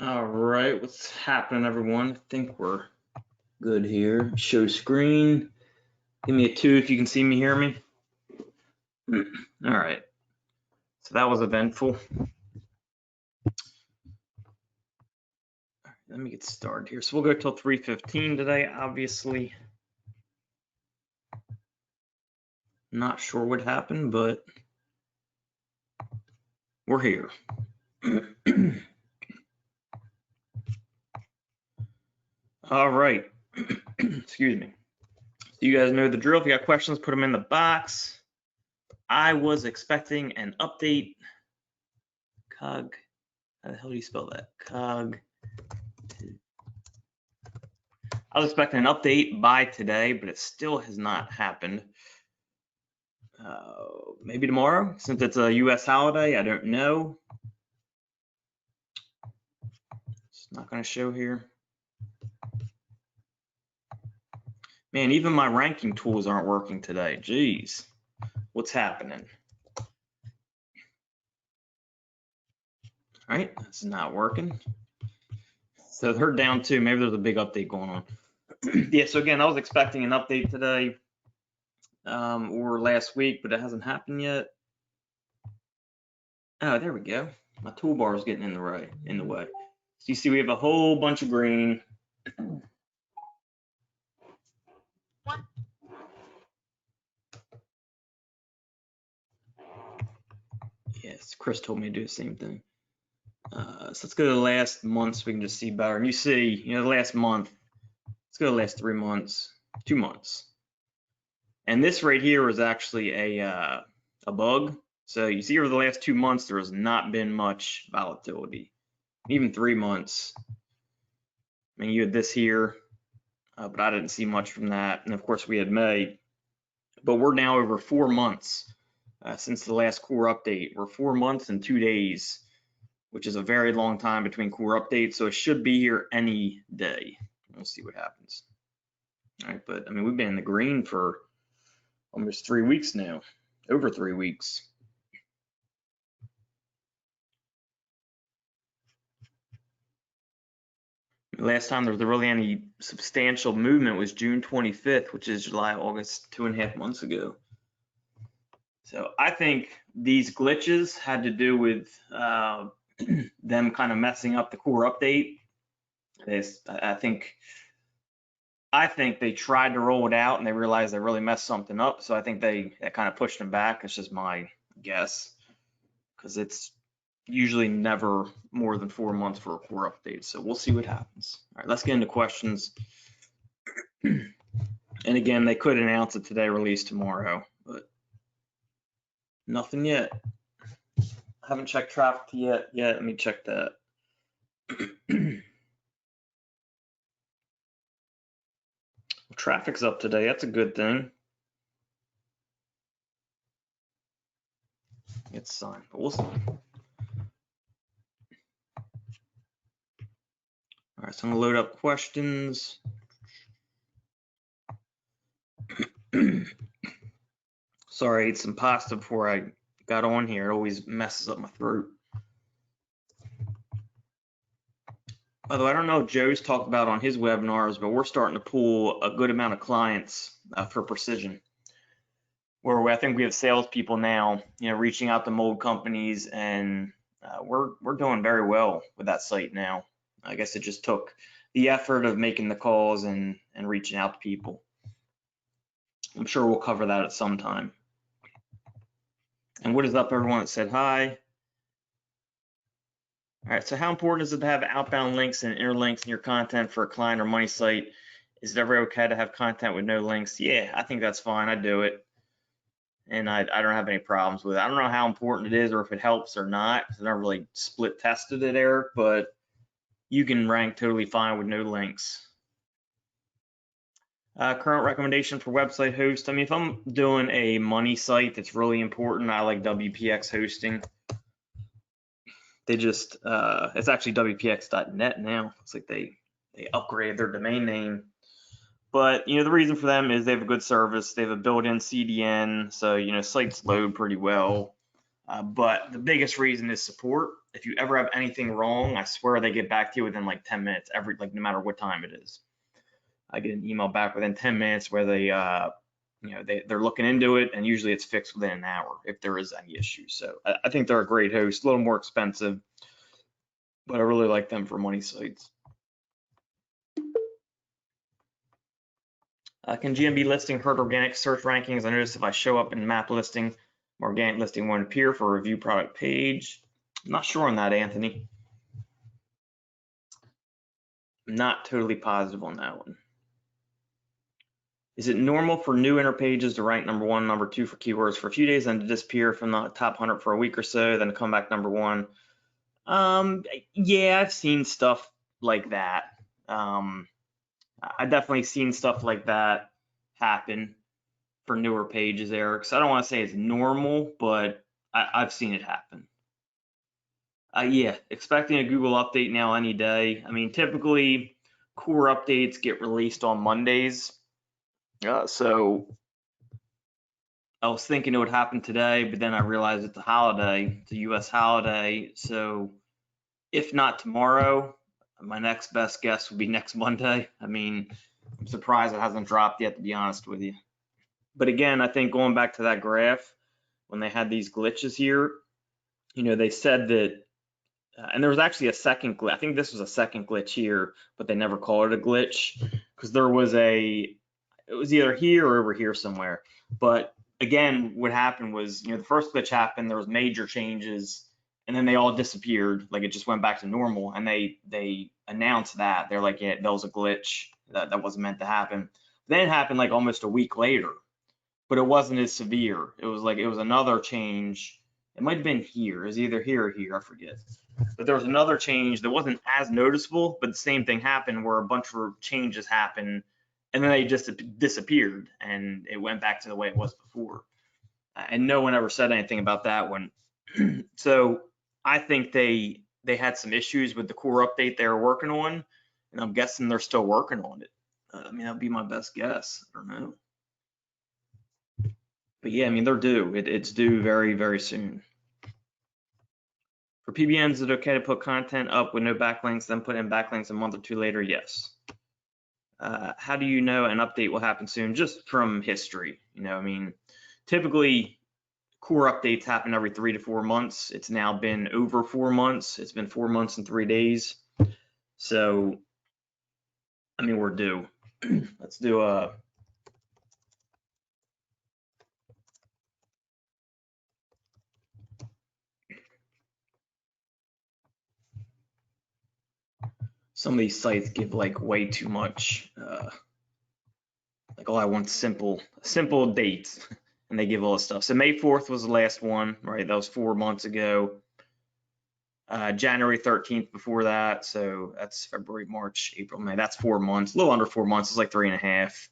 All right, what's happening, everyone? I think we're good here. Show screen. Give me a 2 if you can see me, hear me. All right, so that was eventful. All right, let me get started here. So we'll go till 3:15 today, obviously. Not sure what happened, but we're here. All right, excuse me. So you guys know the drill. If you got questions, put them in the box. I was expecting an update. Cog, how the hell do you spell that? Cog. I was expecting an update by today, but it still has not happened. Maybe tomorrow, since it's a US holiday, I don't know. It's not going to show here. Man, even my ranking tools aren't working today. Jeez, what's happening? All right, this is not working. So they're down too. Maybe there's a big update going on. Yeah, so again, I was expecting an update today or last week, but it hasn't happened yet. Oh, there we go. My toolbar is getting in the way. So you see we have a whole bunch of green. Yes, Chris told me to do the same thing. So let's go to the last month so we can just see better. And you see, the last month, let's go to the last 3 months, 2 months. And this right here is actually a bug. So you see over the last 2 months, there has not been much volatility. Even 3 months. I mean, you had this here, but I didn't see much from that. And of course, we had May. But we're now over 4 months since the last core update. We're 4 months and 2 days, which is a very long time between core updates. So it should be here any day. We'll see what happens. All right, but I mean, we've been in the green for almost 3 weeks now, over 3 weeks. Last time there was really any substantial movement was June 25th, which is July, August, 2.5 months ago. So I think these glitches had to do with them kind of messing up the core update. I think they tried to roll it out and they realized they really messed something up. So I think that kind of pushed them back. It's just my guess, because it's usually never more than 4 months for a core update. So we'll see what happens. All right, let's get into questions. And again, they could announce it today, release tomorrow, but nothing yet. I haven't checked traffic yet. Let me check that. Traffic's up today. That's a good thing. It's signed, but we'll see. All right, so I'm gonna load up questions. Sorry, I ate some pasta before I got on here. It always messes up my throat. By the way, I don't know if Joe's talked about on his webinars, but we're starting to pull a good amount of clients for Precision, where I think we have salespeople now, reaching out to mold companies, and we're doing very well with that site now. I guess it just took the effort of making the calls and reaching out to people. I'm sure we'll cover that at some time. And what is up, everyone that said hi? All right, so how important is it to have outbound links and interlinks in your content for a client or money site? Is it ever okay to have content with no links? Yeah, I think that's fine. I do it. And I don't have any problems with it. I don't know how important it is or if it helps or not, because I never really split tested it, Eric, but you can rank totally fine with no links. Current recommendation for website host. I mean, if I'm doing a money site that's really important, I like WPX hosting. They just, it's actually WPX.net now. It's like they upgraded their domain name. But, the reason for them is they have a good service. They have a built-in CDN, so, sites load pretty well. But the biggest reason is support. If you ever have anything wrong, I swear they get back to you within like 10 minutes, no matter what time it is. I get an email back within 10 minutes where they're looking into it, and usually it's fixed within an hour if there is any issue. So I think they're a great host, a little more expensive, but I really like them for money sites. Can GMB listing hurt organic search rankings? I notice if I show up in map listing, my organic listing won't appear for a review product page. I'm not sure on that, Anthony. I'm not totally positive on that one. Is it normal for new enter pages to rank number 1, number 2 for keywords for a few days and to disappear from the top 100 for a week or so, then come back number 1? Yeah, I've seen stuff like that. I've definitely seen stuff like that happen for newer pages, Eric. So I don't want to say it's normal, but I've seen it happen. Yeah, expecting a Google update now any day. I mean, typically core updates get released on Mondays. So I was thinking it would happen today, but then I realized it's a holiday, it's a US holiday. So if not tomorrow, my next best guess would be next Monday. I mean, I'm surprised it hasn't dropped yet, to be honest with you. But again, I think going back to that graph, when they had these glitches here, they said that, and there was actually a second glitch. I think this was a second glitch here, but they never called it a glitch because it was either here or over here somewhere. But again, what happened was, the first glitch happened, there was major changes, and then they all disappeared. Like it just went back to normal, and they announced that. They're like, yeah, that was a glitch. That wasn't meant to happen. Then it happened like almost a week later, but it wasn't as severe. It was another change. It might have been here. It was either here or here, I forget. But there was another change that wasn't as noticeable, but the same thing happened where a bunch of changes happened, and then they just disappeared, and it went back to the way it was before. And no one ever said anything about that one. So I think they had some issues with the core update they were working on, and I'm guessing they're still working on it. I mean, that'd be my best guess. I don't know. But yeah, I mean, they're due. It's due very, very soon. For PBNs, is it okay to put content up with no backlinks, then put in backlinks a month or two later? Yes. How do you know an update will happen soon? Just from history. I mean, typically core updates happen every 3 to 4 months. It's now been over 4 months. It's been 4 months and 3 days. So, I mean, we're due. Let's do some of these sites give like way too much. Like, oh, I want simple dates, and they give all this stuff. So May 4th was the last one, right? That was 4 months ago. January 13th before that, so that's February, March, April, May. That's 4 months, a little under 4 months. It's like 3.5. Let's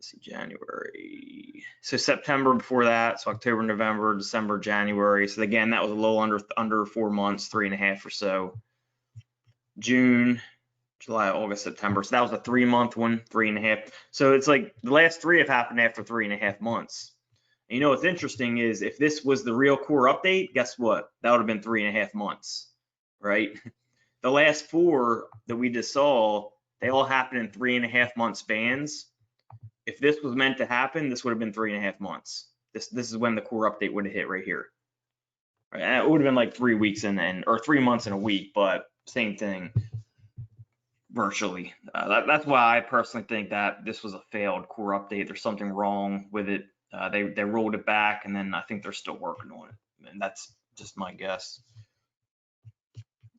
see, January. So September before that, so October, November, December, January. So again, that was a little under 4 months, 3.5 or so. June, July, August, September. So that was a 3 month one, 3.5. So it's like the last 3 have happened after 3.5 months. And what's interesting is if this was the real core update, guess what? That would have been 3.5 months, right? The last 4 that we just saw, they all happened in 3.5 month spans. If this was meant to happen, this would have been 3.5 months. This is when the core update would have hit right here. Right? And it would have been like 3 weeks or 3 months in a week, but same thing virtually. That's why I personally think that this was a failed core update. There's something wrong with it. They rolled it back, and then I think they're still working on it. And that's just my guess.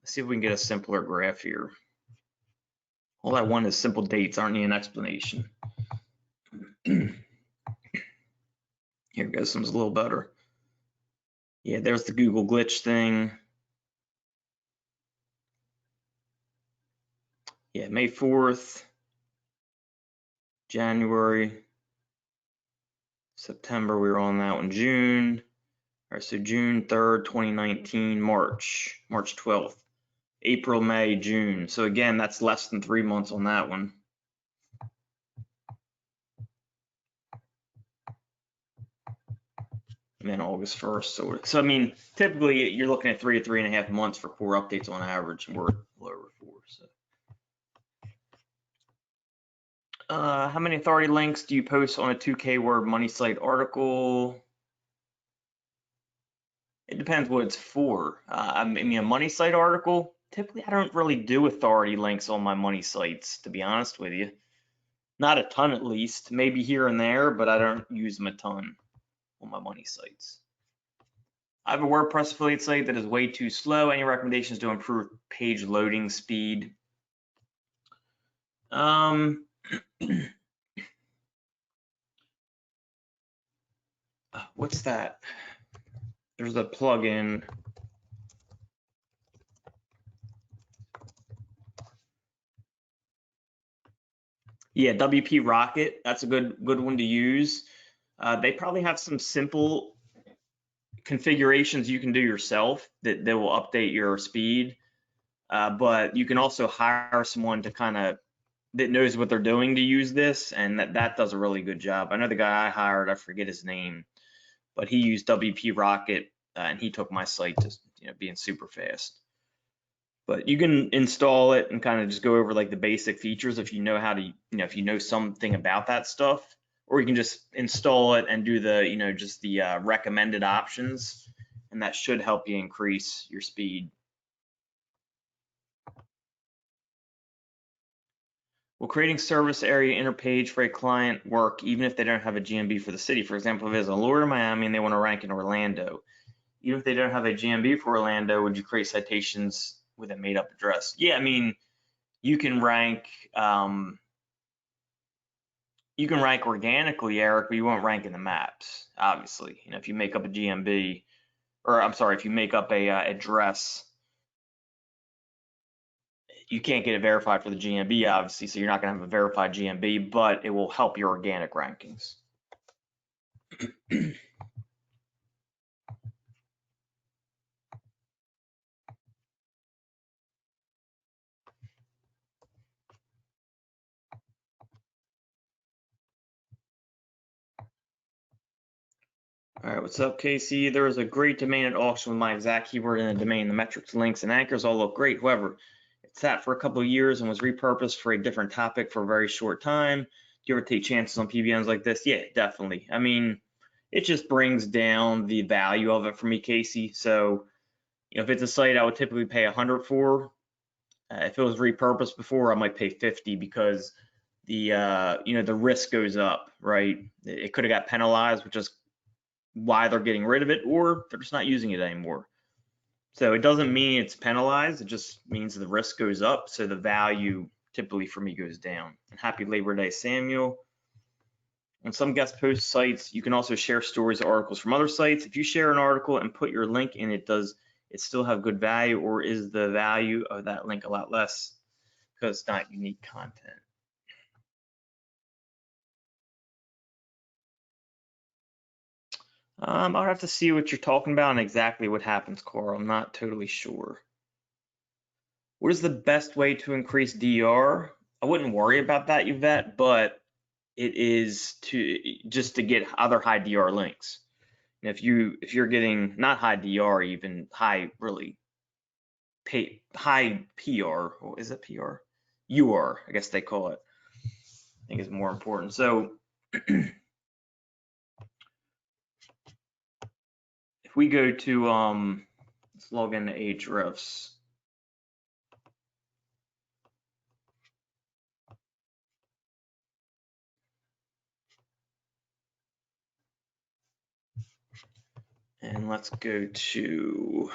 Let's see if we can get a simpler graph here. All I want is simple dates, aren't need an explanation. Here we go, this one's a little better. Yeah, there's the Google glitch thing. Yeah, May 4th, January, September, we were on that one, June. All right, so June 3rd, 2019, March 12th, April, May, June. So again, that's less than 3 months on that one. and then August 1st. So I mean, typically you're looking at 3 to 3.5 months for core updates on average, and we're a little over 4. So, how many authority links do you post on a 2K word money site article? It depends what it's for. I mean, a money site article, typically I don't really do authority links on my money sites, to be honest with you. Not a ton at least, maybe here and there, but I don't use them a ton on my money sites. I have a WordPress affiliate site that is way too slow. Any recommendations to improve page loading speed? What's that? There's a plugin. Yeah, WP Rocket. That's a good one to use. They probably have some simple configurations you can do yourself that will update your speed. But you can also hire someone to that knows what they're doing to use this, and that does a really good job. I know the guy I hired, I forget his name, but he used WP Rocket, and he took my site to being super fast. But you can install it and kind of just go over like the basic features if you know how to, if you know something about that stuff, or you can just install it and do the, just the recommended options, and that should help you increase your speed. Will creating service area interpage for a client work even if they don't have a GMB for the city? For example, if there's a lawyer in Miami and they want to rank in Orlando, even if they don't have a GMB for Orlando, would you create citations with a made up address? Yeah, I mean, you can rank organically, Eric, but you won't rank in the maps, obviously. If you make up a GMB, or I'm sorry, if you make up a address, you can't get it verified for the GMB, obviously, so you're not going to have a verified GMB, but it will help your organic rankings. All right, what's up, Casey? There was a great domain at auction with my exact keyword in the domain. The metrics, links, and anchors all look great. However, it sat for a couple of years and was repurposed for a different topic for a very short time. Do you ever take chances on PBNs like this? Yeah, definitely. I mean, it just brings down the value of it for me, Casey. So, if it's a site I would typically pay 100 for, if it was repurposed before, I might pay 50 because the the risk goes up, right? It could have got penalized, which is why they're getting rid of it, or they're just not using it anymore. So it doesn't mean it's penalized, it just means the risk goes up, so the value typically for me goes down. And happy Labor Day, Samuel. On some guest post sites, you can also share stories or articles from other sites. If you share an article and put your link in, does it still have good value, or is the value of that link a lot less because it's not unique content? I'll have to see what you're talking about and exactly what happens, Carl. I'm not totally sure. What is the best way to increase DR? I wouldn't worry about that, Yvette, but it is just to get other high DR links. And if you're getting not high DR, even high high PR, or is it PR? UR, I guess they call it. I think is more important. So if we go to let's log into Ahrefs. And let's go to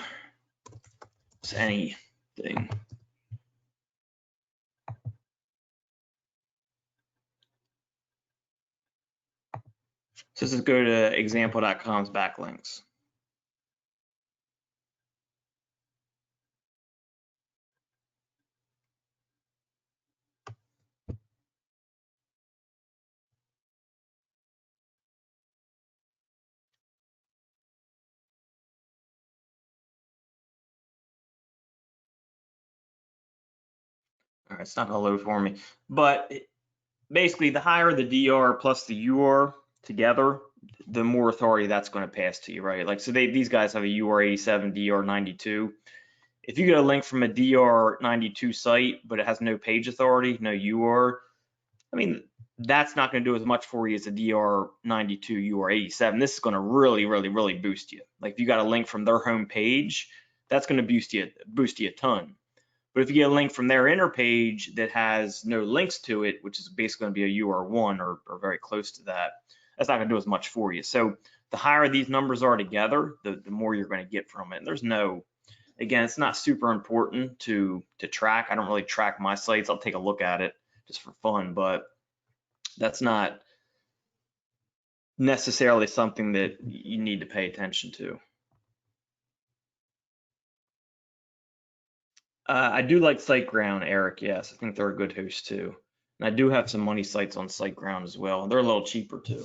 anything. So let's go to example.com's backlinks. All right, it's not gonna load for me, but basically the higher the DR plus the UR together, the more authority that's going to pass to you, right? Like, so these guys have a UR87, DR92. If you get a link from a DR92 site, but it has no page authority, no UR, I mean, that's not going to do as much for you as a DR92, UR87. This is going to really, really, really boost you. Like if you got a link from their home page, that's going to boost you a ton. But if you get a link from their inner page that has no links to it, which is basically going to be a UR1 or very close to that, that's not going to do as much for you. So the higher these numbers are together, the more you're going to get from it. And there's no, again, it's not super important to track. I don't really track my sites. I'll take a look at it just for fun, but that's not necessarily something that you need to pay attention to. I do like SiteGround, Eric. Yes, I think they're a good host too. And I do have some money sites on SiteGround as well. They're a little cheaper too.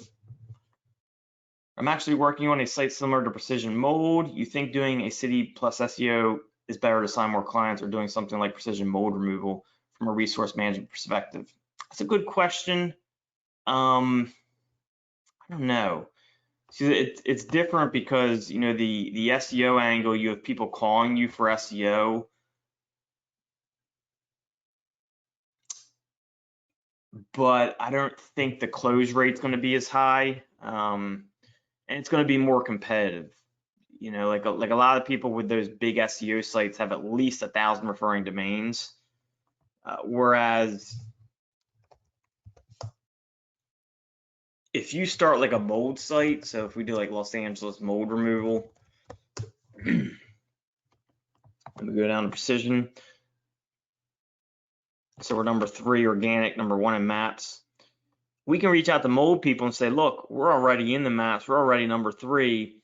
I'm actually working on a site similar to Precision Mold. You think doing a city plus SEO is better to sign more clients, or doing something like Precision Mold removal from a resource management perspective? That's a good question. I don't know. See, it's different because, you know, the SEO angle, you have people calling you for SEO. But I don't think the close rate's going to be as high, and it's going to be more competitive. You know, like a lot of people with those big SEO sites have at least 1,000 referring domains, whereas if you start like a mold site, so if we do like Los Angeles mold removal, let me go down to Precision. So we're number 3 organic, number 1 in maps. We can reach out to mold people and say, look, we're already in the maps, we're already number 3.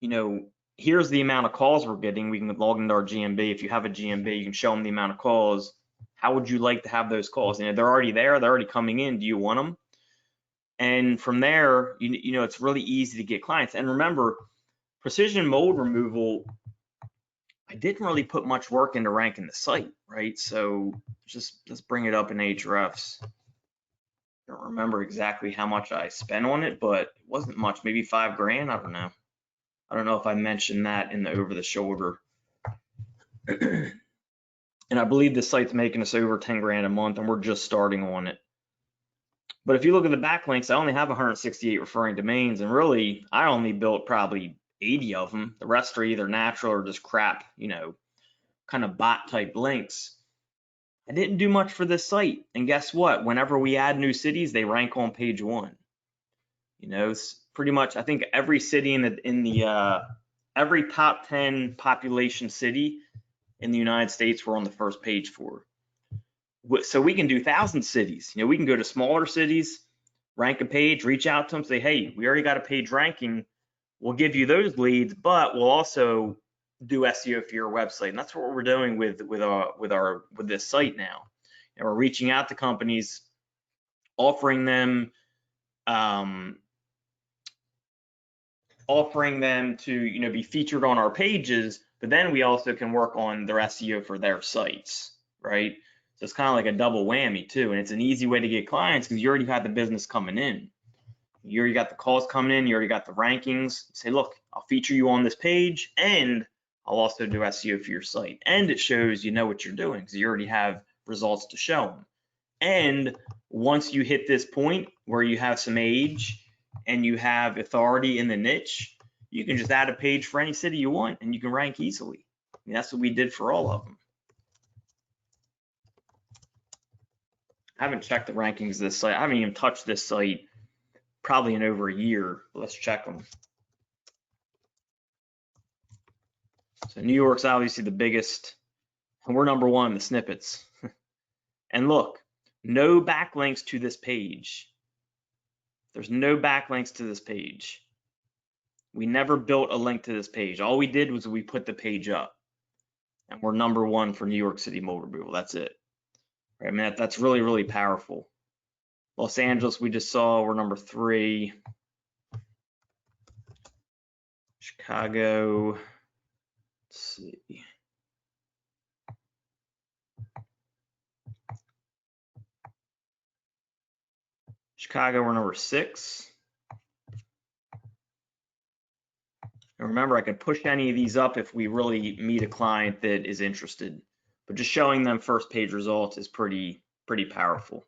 You know, here's the amount of calls we're getting. We can log into our GMB. If you have a GMB, you can show them the amount of calls. How would you like to have those calls? You know, they're already there, they're already coming in. Do you want them? And from there, you know, it's really easy to get clients. And remember, Precision Mold Removal, I didn't really put much work into ranking the site, right? So just let's bring it up in Ahrefs. I don't remember exactly how much I spent on it, but it wasn't much, maybe $5,000. I don't know. I don't know if I mentioned that in the over the shoulder. And I believe the site's making us over 10 grand a month, and we're just starting on it. But if you look at the backlinks, I only have 168 referring domains, and really, I only built probably 80 of them. The rest are either natural or just crap, you know, kind of bot type links. I didn't do much for this site, and guess what? Whenever we add new cities, they rank on page 1. You know, it's pretty much, I think every city in the every top 10 population city in the United States we're on the first page for. So we can do 1,000 cities. You know, we can go to smaller cities, rank a page, reach out to them, say, hey, we already got a page ranking. We'll give you those leads, but we'll also do SEO for your website. And that's what we're doing with this site now. And we're reaching out to companies, offering them to, you know, be featured on our pages, but then we also can work on their SEO for their sites, right? So it's kind of like a double whammy too, and it's an easy way to get clients because you already got the business coming in. You already got the calls coming in, you already got the rankings. Say, look, I'll feature you on this page, and I'll also do SEO for your site. And it shows you know what you're doing because you already have results to show them. And once you hit this point where you have some age and you have authority in the niche, you can just add a page for any city you want and you can rank easily. I mean, that's what we did for all of them. I haven't checked the rankings of this site. I haven't even touched this site probably in over a year. Let's check them. So New York's obviously the biggest, and we're number 1 in the snippets. And look, no backlinks to this page. There's no backlinks to this page. We never built a link to this page. All we did was we put the page up, and we're number 1 for New York City mold removal. That's it. Right? I mean, that's really, really powerful. Los Angeles, we just saw, we're number 3. Chicago, let's see. Chicago, we're number 6. And remember, I can push any of these up if we really meet a client that is interested. But just showing them first page results is pretty powerful.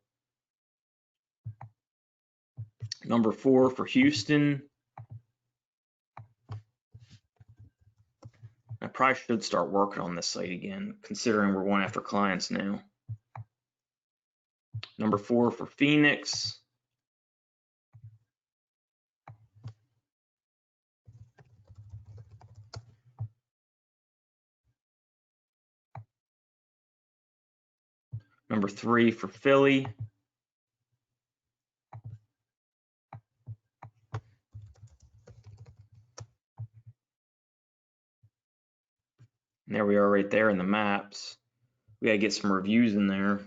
Number 4 for Houston. I probably should start working on this site again, considering we're going after clients now. Number 4 for Phoenix. Number 3 for Philly. And there we are right there in the maps. We gotta get some reviews in there.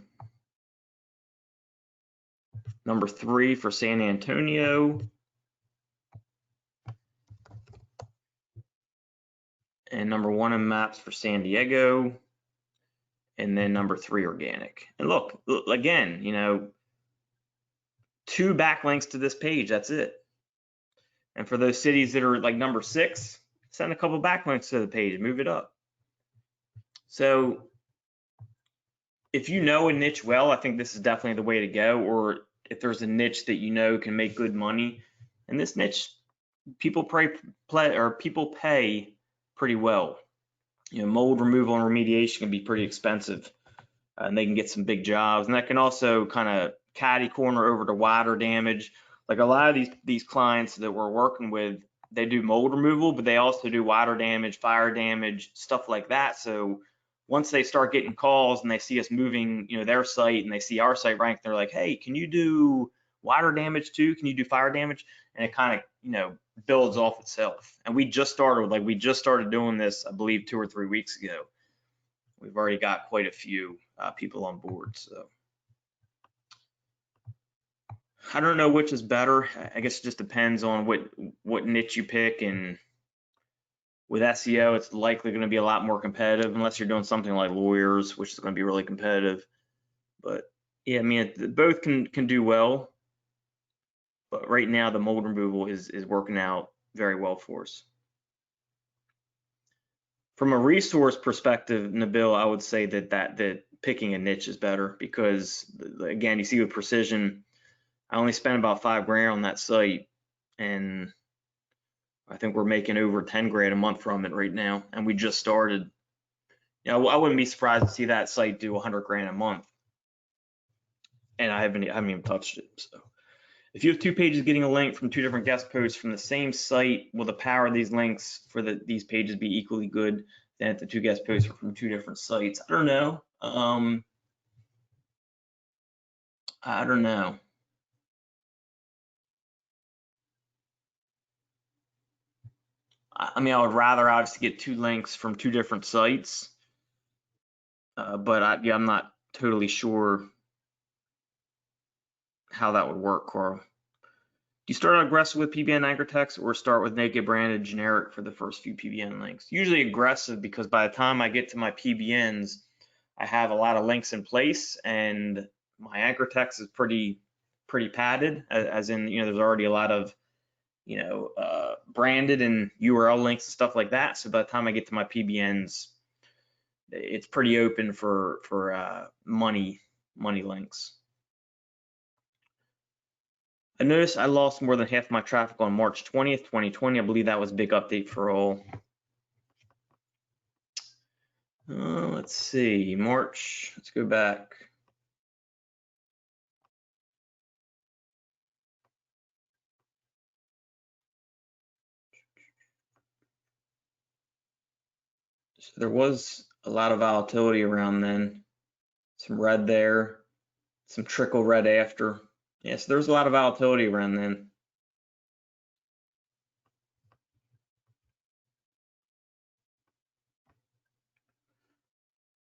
Number 3 for San Antonio. And number 1 in maps for San Diego. And then number 3 organic. And look, again, you know, 2 backlinks to this page, that's it. And for those cities that are like number 6, send a couple backlinks to the page, move it up. So if you know a niche well, I think this is definitely the way to go. Or if there's a niche that you know can make good money, and this niche, people pay pretty well. You know, mold removal and remediation can be pretty expensive, and they can get some big jobs. And that can also kind of catty corner over to water damage. Like a lot of these clients that we're working with, they do mold removal, but they also do water damage, fire damage, stuff like that. So once they start getting calls and they see us moving, you know, their site and they see our site ranked, they're like, hey, can you do water damage too? Can you do fire damage? And it kind of, you know, builds off itself. And we just started doing this, I believe, 2 or 3 weeks ago. We've already got quite a few people on board. So I don't know which is better. I guess it just depends on what niche you pick. And with SEO, it's likely going to be a lot more competitive unless you're doing something like lawyers, which is going to be really competitive. But yeah, I mean, both can do well. But right now, the mold removal is working out very well for us. From a resource perspective, Nabil, I would say that picking a niche is better because, again, you see with Precision, I only spent about $5,000 on that site, and I think we're making over 10 grand a month from it right now, and we just started. You know, I wouldn't be surprised to see that site do 100 grand a month, and I haven't even touched it. So if you have 2 pages getting a link from 2 different guest posts from the same site, will the power of these links for these pages be equally good than if the 2 guest posts are from 2 different sites? I don't know. I don't know. I mean, I would rather obviously get 2 links from 2 different sites, but I'm not totally sure how that would work, Carl. Do you start aggressive with PBN anchor text or start with naked branded generic for the first few PBN links? Usually aggressive, because by the time I get to my PBNs, I have a lot of links in place and my anchor text is pretty padded, as in, you know, there's already a lot of, you know, branded and URL links and stuff like that. So by the time I get to my PBNs, it's pretty open for money links. I noticed I lost more than half my traffic on March 20th, 2020. I believe that was a big update for all. Let's see, March, let's go back. So there was a lot of volatility around then. Some red there, some trickle red after. Yeah, so there was a lot of volatility around then.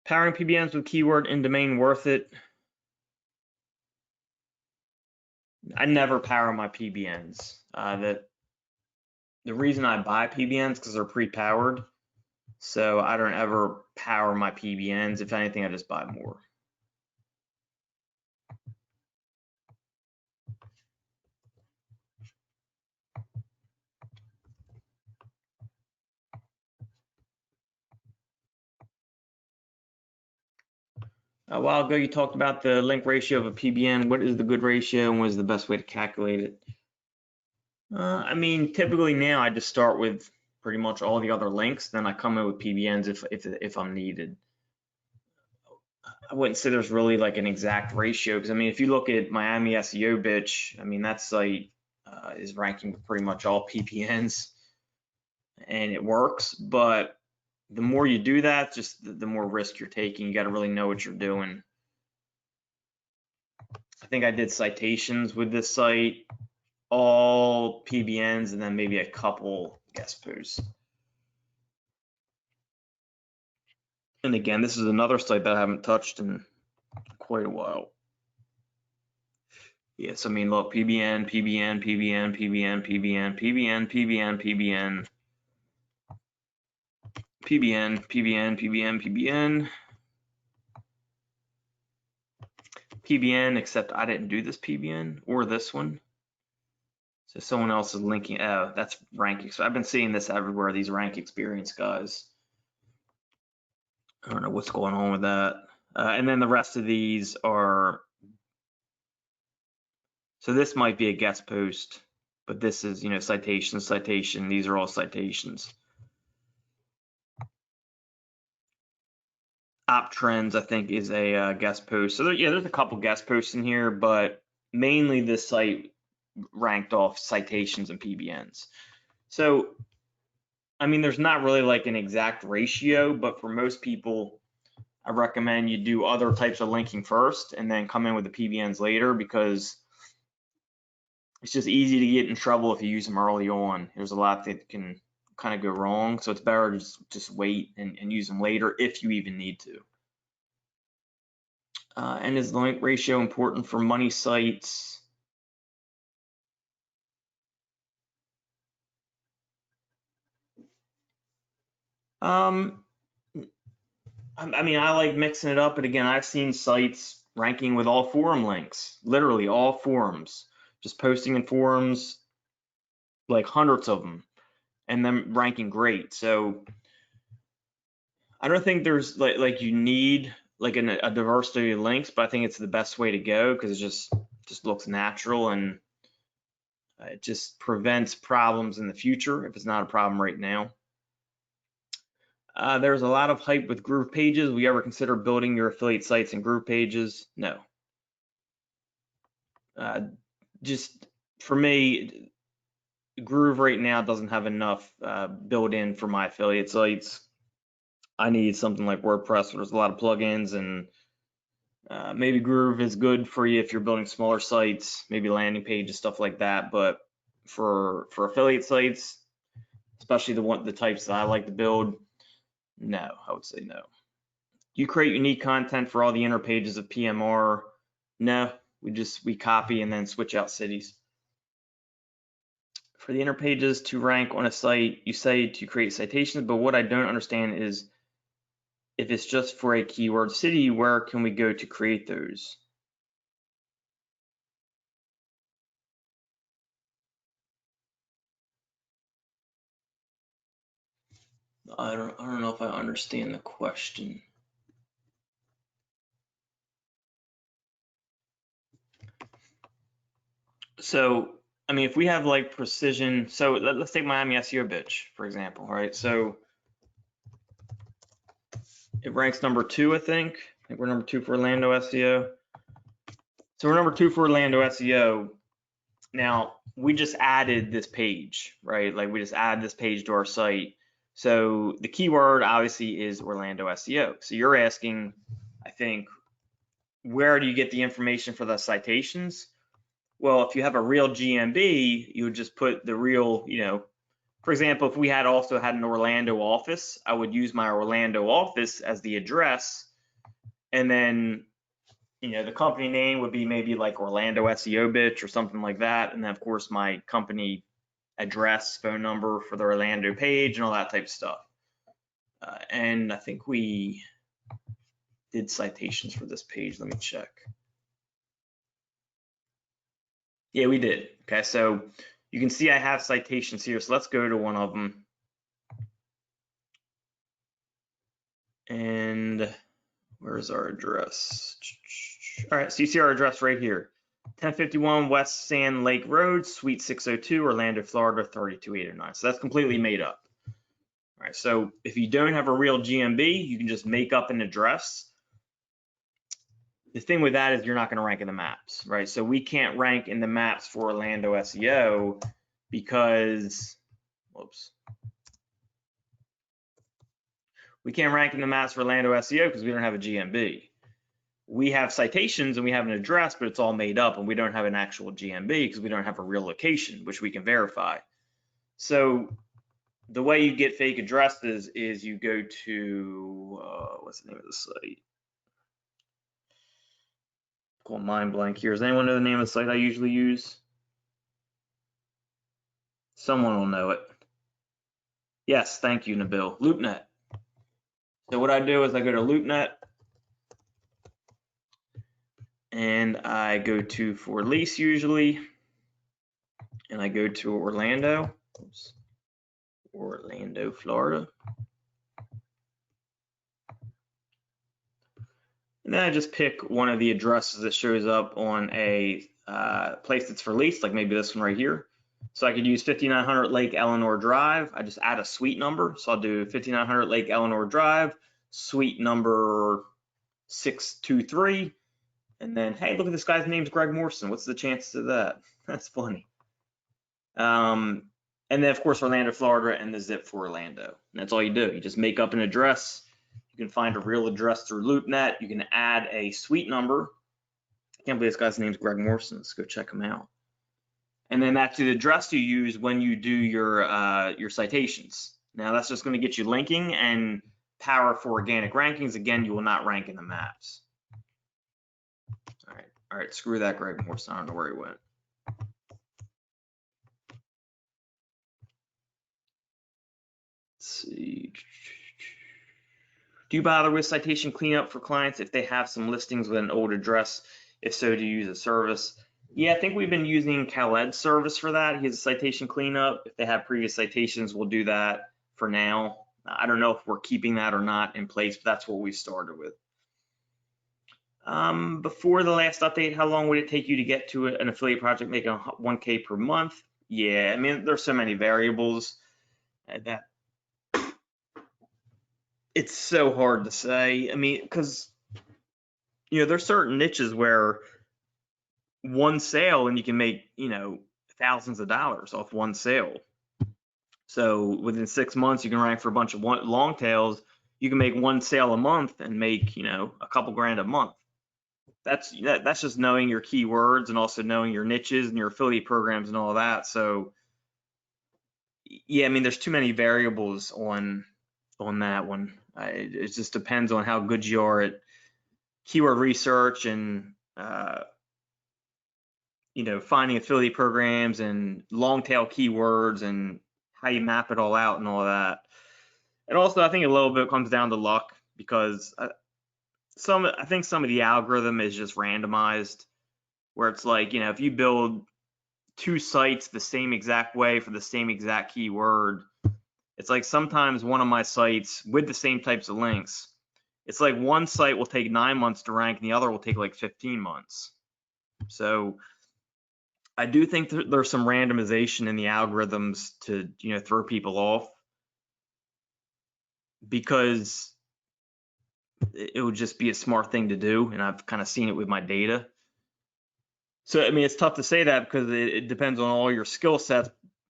Powering PBNs with keyword and domain worth it. I never power my PBNs. The reason I buy PBNs because they're pre-powered. So I don't ever power my PBNs. If anything, I just buy more. A while ago, you talked about the link ratio of a PBN. What is the good ratio and what is the best way to calculate it? I mean, typically now I just start with pretty much all the other links, then I come in with PBNs if I'm needed. I wouldn't say there's really like an exact ratio because I mean, if you look at Miami SEO Bitch, I mean that site is ranking pretty much all PBNs, and it works. But the more you do that, just the more risk you're taking. You got to really know what you're doing. I think I did citations with this site, all PBNs, and then maybe a couple guest posts. And again, this is another site that I haven't touched in quite a while. Yes, I mean, look, PBN, PBN, PBN, PBN, PBN, PBN, PBN, PBN, PBN, PBN, PBN, PBN, PBN, except I didn't do this PBN or this one. So someone else is linking. Oh, that's rank. So I've been seeing this everywhere, these rank experience guys. I don't know what's going on with that. And then the rest of these are, so this might be a guest post, but this is, you know, citation, citation. These are all citations. Op Trends, I think, is a guest post. So yeah, there's a couple guest posts in here, but mainly this site ranked off citations and PBNs. So, I mean, there's not really like an exact ratio, but for most people, I recommend you do other types of linking first and then come in with the PBNs later because it's just easy to get in trouble if you use them early on. There's a lot that can kind of go wrong. So it's better to just wait and use them later if you even need to. And is the link ratio important for money sites? I mean, I like mixing it up, but again, I've seen sites ranking with all forum links, literally all forums, just posting in forums, like hundreds of them, and then ranking great. So I don't think there's like you need like a diversity of links, but I think it's the best way to go because it just looks natural and it just prevents problems in the future if it's not a problem right now. There's a lot of hype with Groove Pages. Will you ever consider building your affiliate sites in Groove Pages? No. Just for me, Groove right now doesn't have enough built in for my affiliate sites. I need something like WordPress where there's a lot of plugins, and maybe Groove is good for you if you're building smaller sites, maybe landing pages, stuff like that. But for affiliate sites, especially the types that I like to build, no, I would say no. Do you create unique content for all the inner pages of PMR? No, we copy and then switch out cities. For the inner pages to rank on a site, you say to create citations, but what I don't understand is if it's just for a keyword city, where can we go to create those? I don't know if I understand the question. So, I mean, if we have like precision, so let's take Miami SEO Bitch, for example, right? So it ranks number 2, I think. I think we're number 2 for Orlando SEO. So we're number 2 for Orlando SEO. Now, we just added this page, right? Like we just added this page to our site. So the keyword obviously is Orlando SEO. So you're asking, I think, where do you get the information for the citations? Well, if you have a real GMB, you would just put the real, you know, for example, if we had also had an Orlando office, I would use my Orlando office as the address. And then, you know, the company name would be maybe like Orlando SEO Bitch or something like that. And then of course my company address, phone number for the Orlando page and all that type of stuff. And I think we did citations for this page. Let me check. Yeah, we did. Okay, so you can see I have citations here. So let's go to one of them. And where Where's our address? All right, so you see our address right here. 1051 West Sand Lake Road, Suite 602, Orlando, Florida, 32809. So that's completely made up. All right, so if you don't have a real GMB, you can just make up an address. The thing with that is you're not going to rank in the maps, right? So we can't rank in the maps for Orlando SEO because, whoops. We can't rank in the maps for Orlando SEO because we don't have a GMB. We have citations and we have an address, but it's all made up, and we don't have an actual GMB because we don't have a real location, which we can verify. So the way you get fake addresses is you go to, what's the name of the site? Cool, mind blank here. Does anyone know the name of the site I usually use? Someone will know it. Yes, thank you, Nabil. LoopNet. So what I do is I go to LoopNet and I go to for lease usually, and I go to Orlando. Oops. Orlando, Florida. And then I just pick one of the addresses that shows up on a place that's for lease, like maybe this one right here. So I could use 5900 Lake Eleanor Drive. I just add a suite number. So I'll do 5900 Lake Eleanor Drive, suite number 623. And then, hey, look at this guy's name's Greg Morrison. What's the chances of that? That's funny. And then, of course, Orlando, Florida, and the zip for Orlando. And that's all you do. You just make up an address. You can find a real address through LoopNet. You can add a suite number. I can't believe this guy's name's Greg Morrison. Let's go check him out. And then that's the address you use when you do your citations. Now, that's just going to get you linking and power for organic rankings. Again, you will not rank in the maps. All right, screw that Greg Morrison. I don't know where he went. Let's see. Do you bother with citation cleanup for clients if they have some listings with an old address? If so, do you use a service? Yeah, I think we've been using Khaled's service for that. He has a citation cleanup. If they have previous citations, we'll do that for now. I don't know if we're keeping that or not in place, but that's what we started with. Before the last update, how long would it take you to get to an affiliate project making 1K per month? Yeah, I mean, there's so many variables that it's so hard to say. I mean, because, you know, there's certain niches where one sale and you can make, you know, thousands of dollars off one sale. So within 6 months, you can rank for a bunch of long tails. You can make one sale a month and make, you know, a couple grand a month. That's just knowing your keywords and also knowing your niches and your affiliate programs and all that. So yeah, I mean, there's too many variables on that one. It just depends on how good you are at keyword research and you know, finding affiliate programs and long tail keywords and how you map it all out and all that. And also, I think a little bit comes down to luck because I think some of the algorithm is just randomized, where it's like, you know, if you build 2 sites the same exact way for the same exact keyword, it's like sometimes one of my sites with the same types of links, it's like one site will take 9 months to rank and the other will take like 15 months. So I do think there's some randomization in the algorithms to, you know, throw people off, because it would just be a smart thing to do, and I've kind of seen it with my data. So I mean, it's tough to say that because it depends on all your skill sets,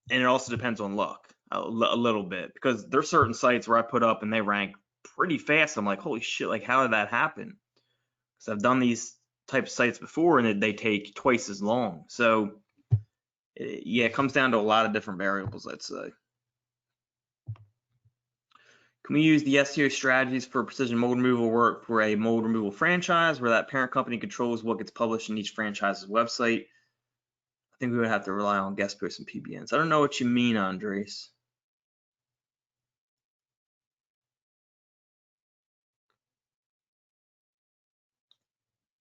and it also depends on luck a little bit, because there's certain sites where I put up and they rank pretty fast. I'm like, holy shit, like how did that happen? Because I've done these type of sites before and they take twice as long. So yeah, it comes down to a lot of different variables, I'd say. Can we use the SEO strategies for precision mold removal work for a mold removal franchise where that parent company controls what gets published in each franchise's website? I think we would have to rely on guest posts and PBNs. I don't know what you mean, Andres.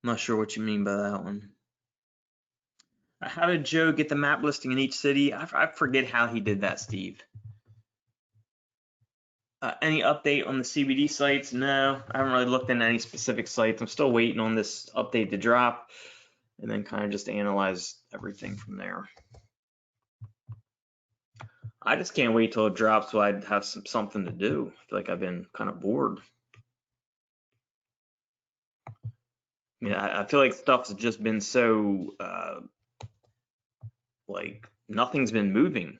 I'm not sure what you mean by that one. How did Joe get the map listing in each city? I forget how he did that, Steve. Any update on the CBD sites? No, I haven't really looked into any specific sites. I'm still waiting on this update to drop and then kind of just analyze everything from there. I just can't wait till it drops so I'd have something to do. I feel like I've been kind of bored. I feel like stuff's just been so, like nothing's been moving.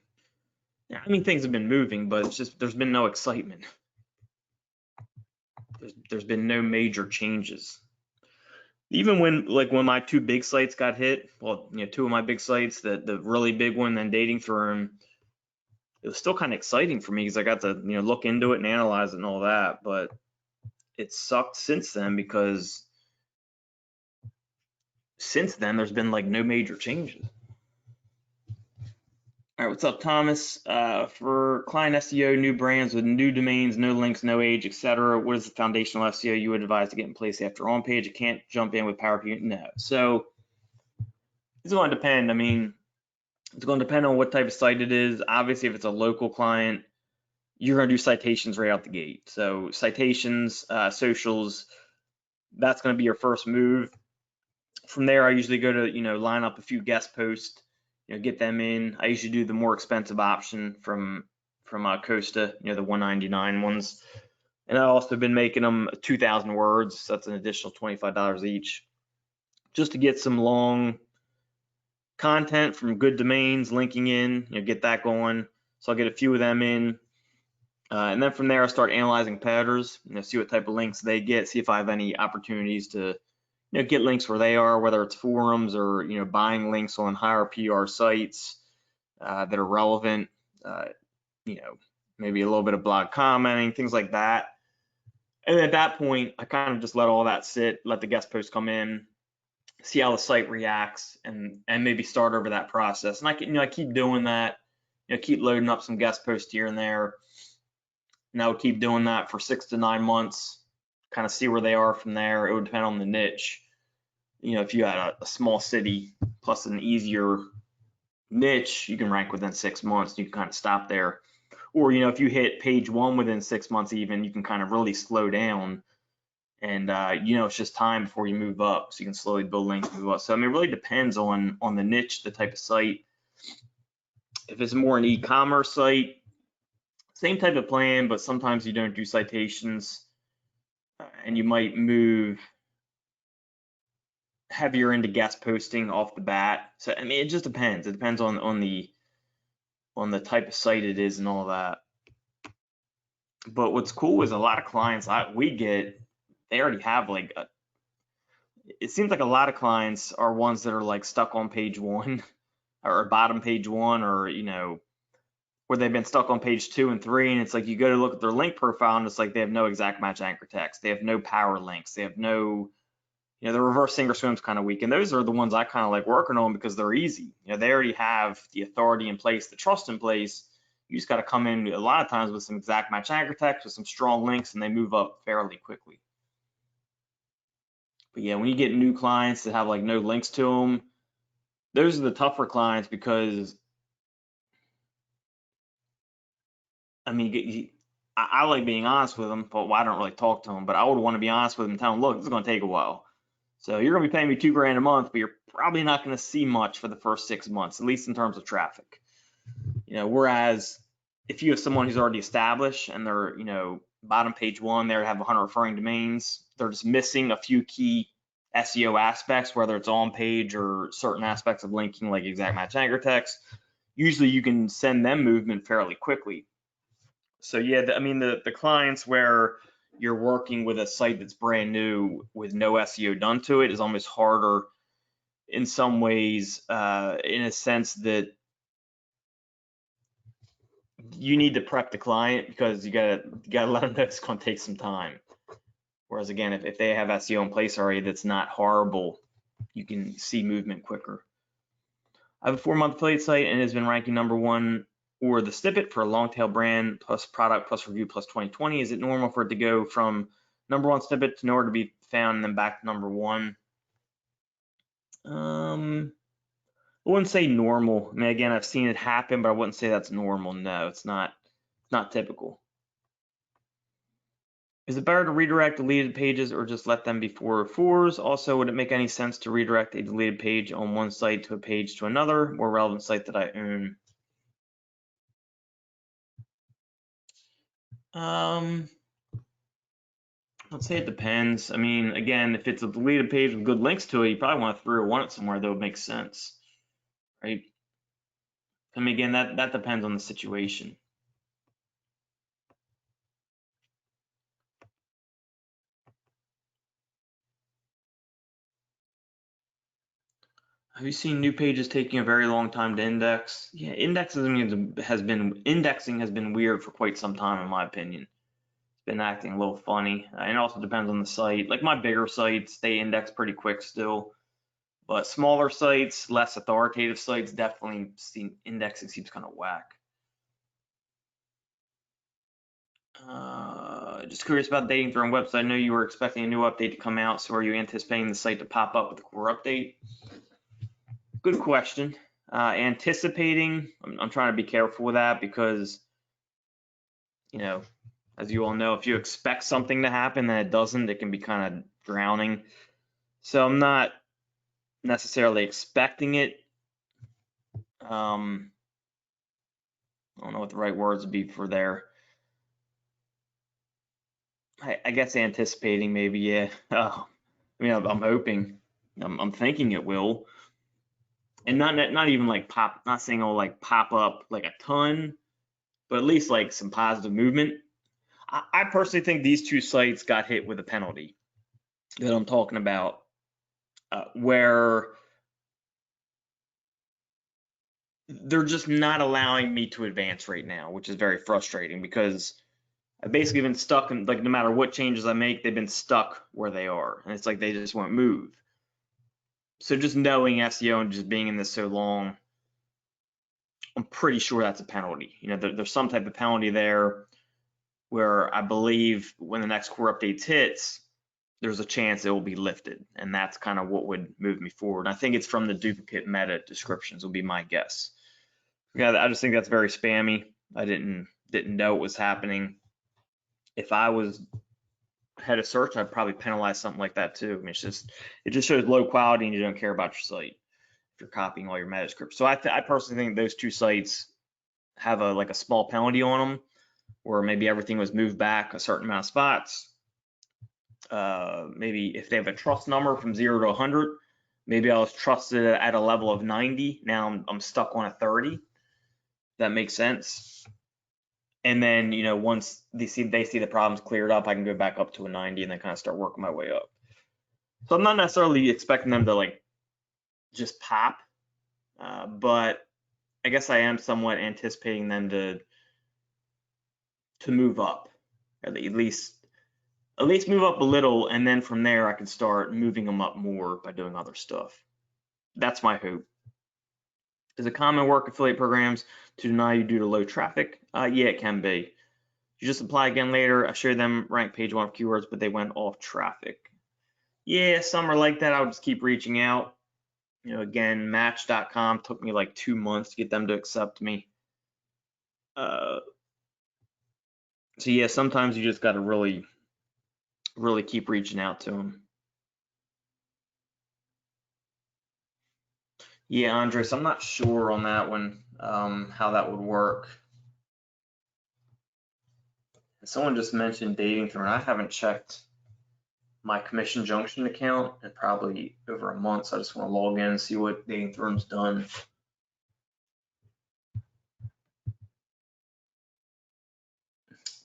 I mean, things have been moving, but it's just, there's been no excitement. There's been no major changes. Even when my two big sites got hit, well, two of my big sites, the really big one, then Dating Firm, it was still kind of exciting for me because I got to look into it and analyze it and all that. But it sucked since then because since then there's been like no major changes. All right, what's up, Thomas? For client SEO, new brands with new domains, no links, no age, etc., what is the foundational SEO you would advise to get in place after on page? You can't jump in with PowerPoint. No. So it's going to depend. I mean, it's going to depend on what type of site it is. Obviously, if it's a local client, you're going to do citations right out the gate. So citations, socials, that's going to be your first move. From there, I usually go to line up a few guest posts, get them in. I usually do the more expensive option from Costa, the 199 ones. And I've also been making them 2,000 words. So that's an additional $25 each, just to get some long content from good domains linking in, get that going. So I'll get a few of them in. And then from there, I'll start analyzing competitors, see what type of links they get, see if I have any opportunities to get links where they are, whether it's forums or buying links on higher PR sites that are relevant. Maybe a little bit of blog commenting, things like that. And at that point, I kind of just let all that sit, let the guest posts come in, see how the site reacts, and maybe start over that process. And I keep doing that, keep loading up some guest posts here and there. And I would keep doing that for 6 to 9 months, kind of see where they are from there. It would depend on the niche. If you had a small city plus an easier niche, you can rank within 6 months. You can kind of stop there. Or, if you hit page 1 within 6 months even, you can kind of really slow down. And, it's just time before you move up. So you can slowly build links and move up. So, I mean, it really depends on the niche, the type of site. If it's more an e-commerce site, same type of plan, but sometimes you don't do citations and you might move heavier into guest posting off the bat. So, I mean, it just depends. It depends on the type of site it is and all that. But what's cool is a lot of clients we get, they already have it seems like a lot of clients are ones that are like stuck on page 1 or bottom page 1, or, where they've been stuck on page 2 and 3, and it's like you go to look at their link profile and it's like they have no exact match anchor text, they have no power links, they have no, the reverse thinkorswim's kind of weak, and those are the ones I kind of like working on because they're easy. They already have the authority in place, the trust in place. You just got to come in a lot of times with some exact match anchor text with some strong links, and they move up fairly quickly. But yeah, when you get new clients that have like no links to them, those are the tougher clients because I mean, I like being honest with them, but I don't really talk to them. But I would want to be honest with them and tell them, look, this is going to take a while. So you're going to be paying me $2,000 a month, but you're probably not going to see much for the first 6 months, at least in terms of traffic. Whereas if you have someone who's already established and they're, bottom page 1, they have 100 referring domains, they're just missing a few key SEO aspects, whether it's on page or certain aspects of linking, like exact match anchor text. Usually you can send them movement fairly quickly. So yeah, I mean, the clients where you're working with a site that's brand new with no SEO done to it is almost harder in some ways, in a sense that you need to prep the client because you gotta let them know it's gonna take some time. Whereas again, if they have SEO in place already that's not horrible, you can see movement quicker. I have a 4-month affiliate site and it has been ranking #1 or the snippet for a long tail brand plus product plus review plus 2020. Is it normal for it to go from #1 snippet to nowhere to be found and then back to #1? I wouldn't say normal. I mean, again, I've seen it happen, but I wouldn't say that's normal. No, it's not typical. Is it better to redirect deleted pages or just let them be 404s? Also, would it make any sense to redirect a deleted page on one site to a page to another, more relevant site that I own? Let's say it depends. I mean, again, if it's a deleted page with good links to it, you probably want to 301 it somewhere that would make sense, right? I mean, again, that depends on the situation. Have you seen new pages taking a very long time to index? Yeah, indexing has been weird for quite some time, in my opinion. It's been acting a little funny, and it also depends on the site. Like my bigger sites, they index pretty quick still, but smaller sites, less authoritative sites, definitely indexing seems kind of whack. Just curious about Dating Throne website. I know you were expecting a new update to come out, so are you anticipating the site to pop up with a core update? Good question. Anticipating, I'm trying to be careful with that because, you know, as you all know, if you expect something to happen and it doesn't, it can be kind of drowning. So I'm not necessarily expecting it. I don't know what the right words would be for there. I guess anticipating maybe, yeah. I mean, I'm hoping, I'm thinking it will. And not even like pop, not saying it'll like pop up like a ton, but at least like some positive movement. I personally think these two sites got hit with a penalty that I'm talking about, where they're just not allowing me to advance right now, which is very frustrating because I've basically been stuck in, like, no matter what changes I make, they've been stuck where they are, and it's like they just won't move. So just knowing SEO and just being in this so long, I'm pretty sure that's a penalty. You know, there's some type of penalty there where I believe when the next core updates hits, there's a chance it will be lifted, and that's kind of what would move me forward. And I think it's from the duplicate meta descriptions will be my guess. Yeah, I just think that's very spammy. I didn't know it was happening. If I was head of search, I'd probably penalize something like that too. I mean, it just shows low quality and you don't care about your site if you're copying all your meta scripts. So I personally think those two sites have a small penalty on them, where maybe everything was moved back a certain amount of spots. Maybe if they have a trust number from 0 to 100, maybe I was trusted at a level of 90. Now I'm stuck on a 30. That makes sense. And then, you know, once they see the problems cleared up, I can go back up to a 90 and then kind of start working my way up. So I'm not necessarily expecting them to like just pop, but I guess I am somewhat anticipating them to move up, at least move up a little, and then from there I can start moving them up more by doing other stuff. That's my hope. Is it common work affiliate programs to deny you due to low traffic? Yeah, it can be. You just apply again later. I showed them rank page 1 of keywords, but they went off traffic. Yeah, some are like that. I would just keep reaching out. You know, again, Match.com took me like 2 months to get them to accept me. So yeah, sometimes you just got to really keep reaching out to them. Yeah, Andres, I'm not sure on that one, how that would work. Someone just mentioned Dating Throne. I haven't checked my Commission Junction account in probably over a month, so I just want to log in and see what Dating Throne's done.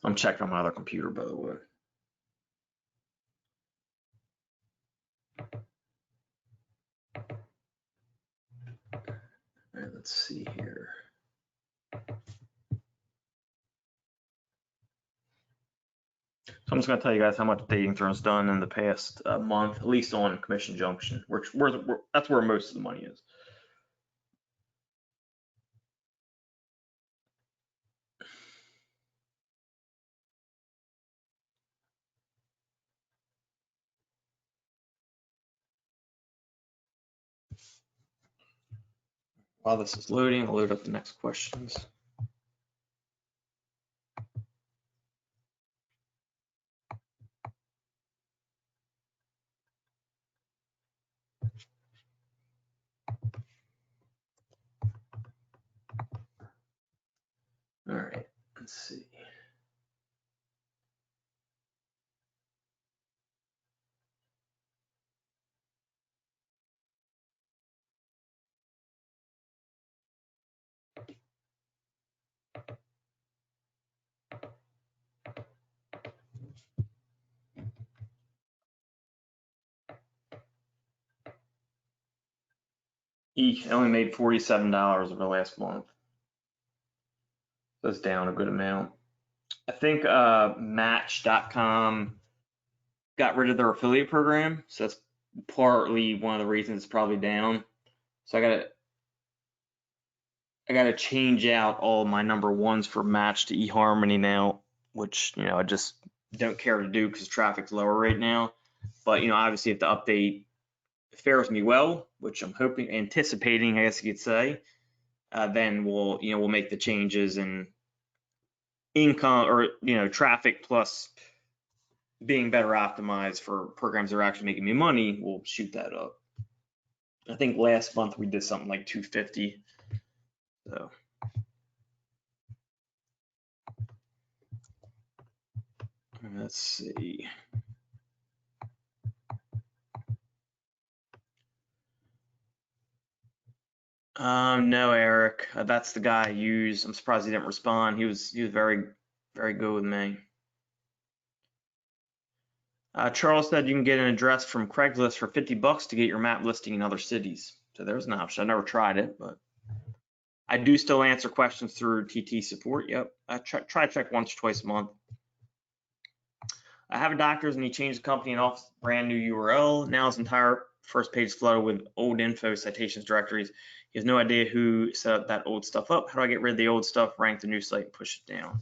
I'm checking on my other computer, by the way. All right, let's see here. So I'm just going to tell you guys how much Dating Throne's done in the past month, at least on Commission Junction, which that's where most of the money is. While this is loading, I'll load up the next questions. Let's see. I only made $47 over the last month. That's down a good amount. I think Match.com got rid of their affiliate program, so that's partly one of the reasons it's probably down. So I gotta change out all my number ones for Match to eHarmony now, which I just don't care to do because traffic's lower right now. But obviously if the update fares me well, which I'm anticipating, I guess you could say, then we'll make the changes, and income or traffic plus being better optimized for programs that are actually making me money will shoot that up. I think last month we did something like 250. So let's see. No, Eric, that's the guy I use. I'm surprised he didn't respond. He was very, very good with me. Charles said you can get an address from Craigslist for $50 to get your map listing in other cities. So there's an option. I never tried it, but I do still answer questions through TT support. Yep, I try to check once or twice a month. I have a doctor's and he changed the company and off brand new URL. Now his entire first page is flooded with old info, citations, directories. He has no idea who set up that old stuff up. How do I get rid of the old stuff, rank the new site, and push it down?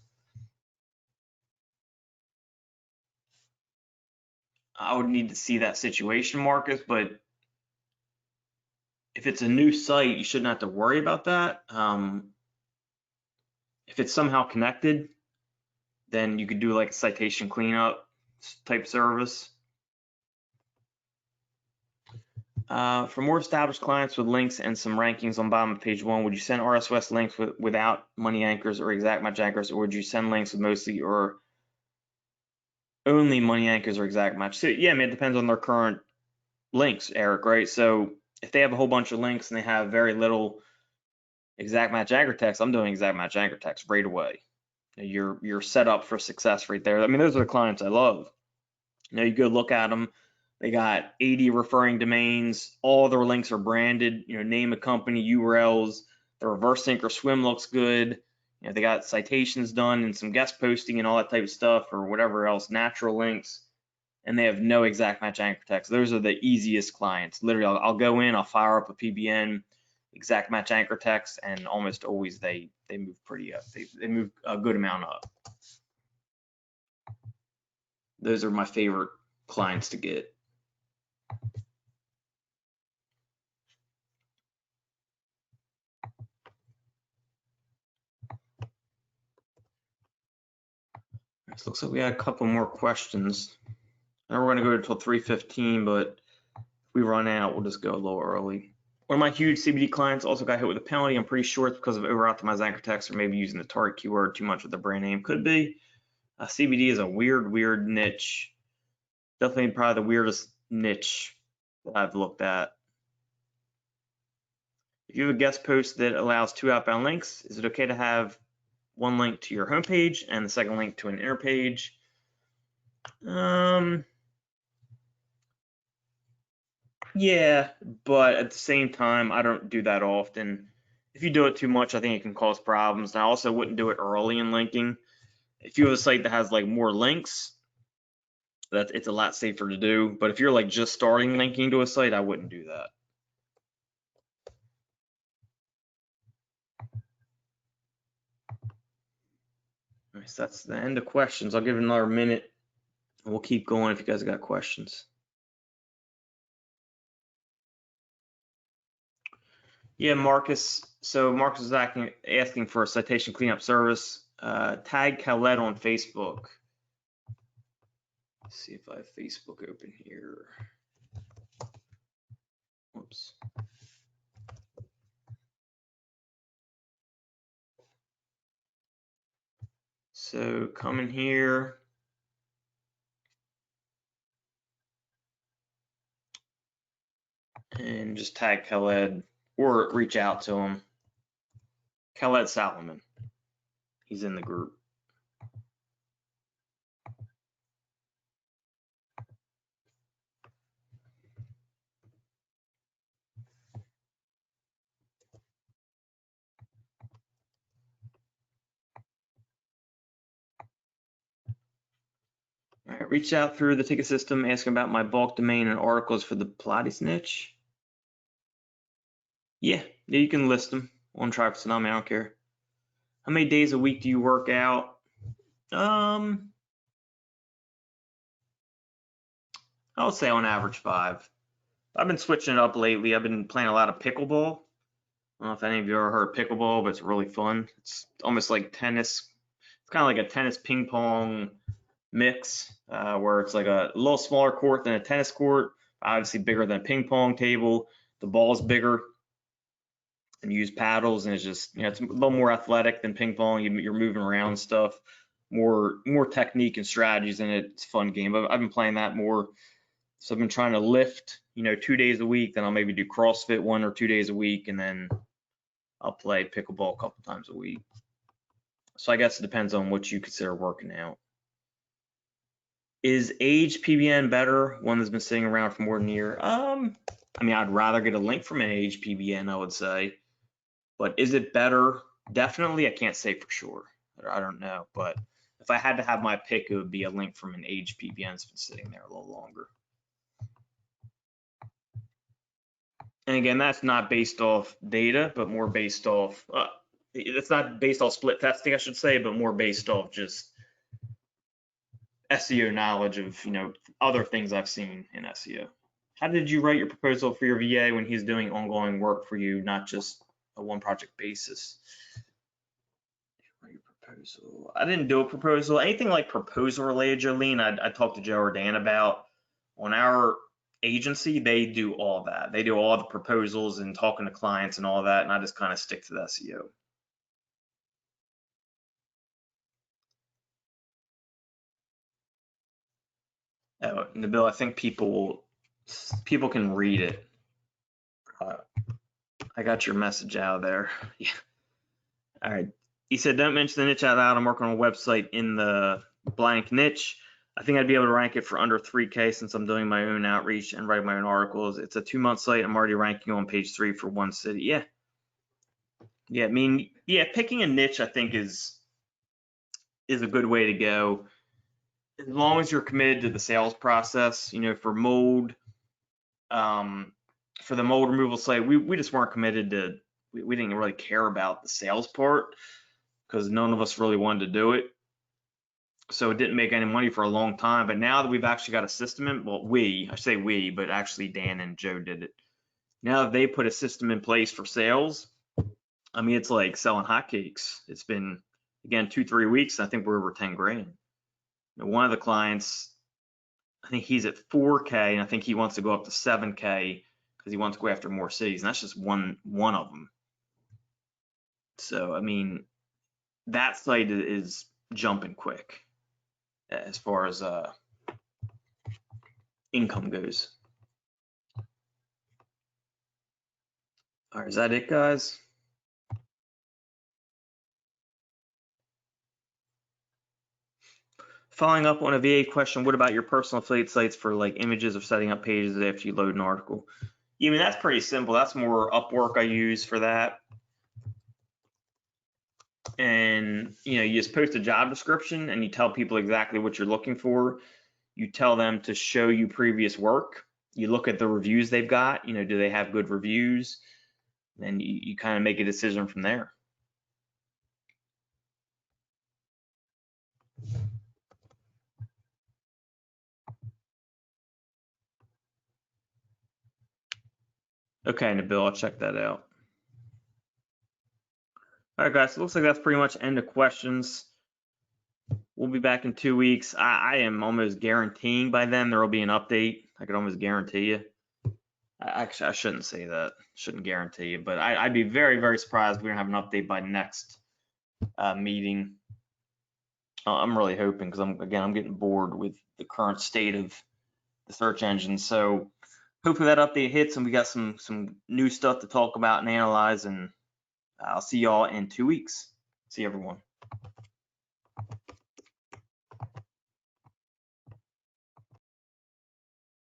I would need to see that situation, Marcus, but if it's a new site, you shouldn't have to worry about that. If it's somehow connected, then you could do like a citation cleanup type service. For more established clients with links and some rankings on bottom of page 1, would you send RSS links without money anchors or exact match anchors, or would you send links with mostly or only money anchors or exact match? So yeah, I mean, it depends on their current links, Eric, right? So if they have a whole bunch of links and they have very little exact match anchor text, I'm doing exact match anchor text right away. You're set up for success right there. I mean, those are the clients I love. You go look at them. They got 80 referring domains. All their links are branded, name of company, URLs. The reverse sync or swim looks good. They got citations done and some guest posting and all that type of stuff, or whatever else, natural links. And they have no exact match anchor text. Those are the easiest clients. Literally, I'll go in, I'll fire up a PBN, exact match anchor text, and almost always they move pretty up. They move a good amount up. Those are my favorite clients to get. So looks like we had a couple more questions. Now we're going to go until 3:15, but if we run out, we'll just go a little early. One of my huge CBD clients also got hit with a penalty. I'm pretty sure it's because of over-optimized anchor text or maybe using the target keyword too much with the brand name. Could be. CBD is a weird niche. Definitely probably the weirdest niche that I've looked at. If you have a guest post that allows 2 outbound links, is it okay to have one link to your homepage and the second link to an inner page? Yeah, but at the same time, I don't do that often. If you do it too much, I think it can cause problems. And I also wouldn't do it early in linking. If you have a site that has like more links, it's a lot safer to do. But if you're like just starting linking to a site, I wouldn't do that. All right, so that's the end of questions. I'll give it another minute and we'll keep going if you guys got questions. Yeah, Marcus. So Marcus is asking for a citation cleanup service. Tag Khaled on Facebook. Let's see if I have Facebook open here. Whoops. So come in here. And just tag Khaled or reach out to him. Khaled Salomon. He's in the group. All right, reach out through the ticket system, ask about my bulk domain and articles for the Pilates niche. Yeah, you can list them on Traffic Tsunami, I don't care. How many days a week do you work out? I would say on average 5. I've been switching it up lately. I've been playing a lot of pickleball. I don't know if any of you ever heard of pickleball, but it's really fun. It's almost like tennis. It's kind of like a tennis ping pong mix, where it's like a little smaller court than a tennis court, obviously bigger than a ping pong table. The ball's bigger, and you use paddles, and it's just, it's a little more athletic than ping pong. You're moving around and stuff, more technique and strategies in it. It's a fun game. I've been playing that more. So I've been trying to lift, 2 days a week. Then I'll maybe do CrossFit 1 or 2 days a week, and then I'll play pickleball a couple times a week. So I guess it depends on what you consider working out. Is Age PBN better? One that's been sitting around for more than a year. I'd rather get a link from an Age PBN, I would say. But is it better? Definitely, I can't say for sure. I don't know. But if I had to have my pick, it would be a link from an Age PBN that's been sitting there a little longer. And again, that's not based off data, but more based off, it's not based off split testing, I should say, but more based off just SEO knowledge of, other things I've seen in SEO. How did you write your proposal for your VA when he's doing ongoing work for you, not just a one project basis? Write your proposal. I didn't do a proposal. Anything like proposal related, Jolene, I talked to Joe or Dan about. On our agency, they do all that. They do all the proposals and talking to clients and all that, and I just kind of stick to the SEO. Nabil, I think people can read it. I got your message out there. Yeah. All right. He said, don't mention the niche out loud. I'm working on a website in the blank niche. I think I'd be able to rank it for under 3K since I'm doing my own outreach and writing my own articles. It's a 2-month site. I'm already ranking on page 3 for one city. Yeah. Yeah, picking a niche, I think, is a good way to go. As long as you're committed to the sales process, for mold, for the mold removal site, we just weren't committed to, we didn't really care about the sales part because none of us really wanted to do it. So it didn't make any money for a long time. But now that we've actually got a system in, well, I say we, but actually Dan and Joe did it. Now that they put a system in place for sales, it's like selling hotcakes. It's been, again, 2-3 weeks. I think we're over 10 grand. One of the clients, I think he's at 4K, and I think he wants to go up to 7K because he wants to go after more cities, and that's just one of them. So that site is jumping quick as far as income goes. All right, is that it, guys? Following up on a VA question, what about your personal affiliate sites for like images of setting up pages after you load an article? That's pretty simple. That's more Upwork I use for that. And you just post a job description and you tell people exactly what you're looking for. You tell them to show you previous work. You look at the reviews they've got, do they have good reviews? And you kind of make a decision from there. Okay, Nabil, I'll check that out. All right, guys, so it looks like that's pretty much end of questions. We'll be back in 2 weeks. I am almost guaranteeing by then there will be an update. I could almost guarantee you. Actually, I shouldn't say that. Shouldn't guarantee you, but I'd be very, very surprised if we don't have an update by next meeting. I'm really hoping, because I'm getting bored with the current state of the search engine. So hopefully that update hits and we got some new stuff to talk about and analyze. And I'll see y'all in 2 weeks. See everyone.